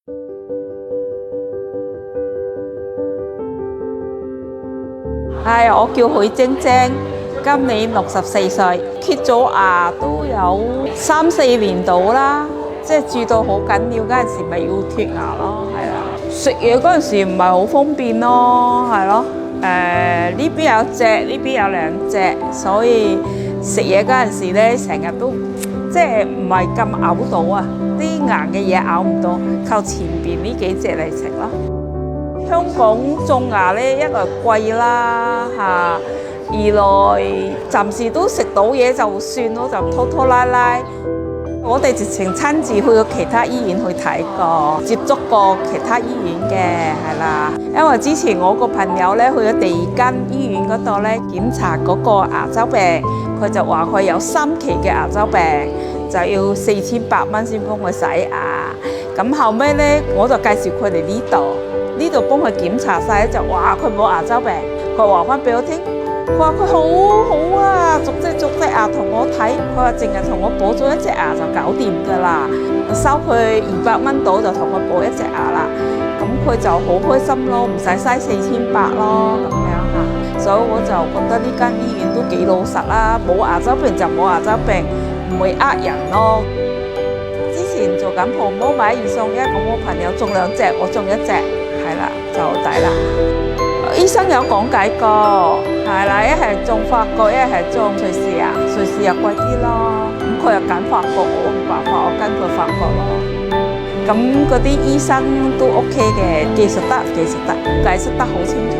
我叫許晶晶，今年64歲，缺咗牙都有3、4年到啦，即係蛀到好緊要嗰陣時，咪要脫牙咯，係啦。食嘢嗰陣時唔係好方便咯，係咯。呢邊有隻，呢邊有2隻，所以食嘢嗰陣時咧，成日都即係唔係咁咬到啊，啲硬嘅嘢咬唔到，靠前邊呢幾隻嚟食咯。香港種牙咧，一來貴啦嚇，二來暫時都食到嘢就算咯，就拖拖拉拉。我哋直情親自去過其他醫院去睇過，接觸過其他醫院嘅，係啦。因為之前我個朋友咧去咗第2間醫院嗰度咧檢查嗰個牙周病，佢就話佢有3期嘅牙周病，就要4800蚊先幫佢洗牙。咁後尾咧，我就介紹佢嚟呢度幫佢檢查晒，就話佢冇牙周病。佢話翻俾我聽，佢話佢好好啊，逐隻牙同我睇，佢話淨係同我補咗1隻牙就搞掂㗎啦，收佢200蚊到就同佢補1隻牙啦。咁佢就好開心咯，唔使嘥4800咯咁樣嚇。所以我就覺得呢間醫院都幾老實啦，冇牙周病就冇牙周病，唔會呃人咯。之前做緊promo買2送1，咁我朋友中2隻，我中1隻。係啦，就抵啦。醫生有講解過，係啦，一係種法國，一係種瑞士牙，瑞士又貴啲咯。咁佢又揀法國，我冇辦法，我跟佢法國咯。咁嗰啲醫生都 OK 嘅，技術得，解釋得好清楚。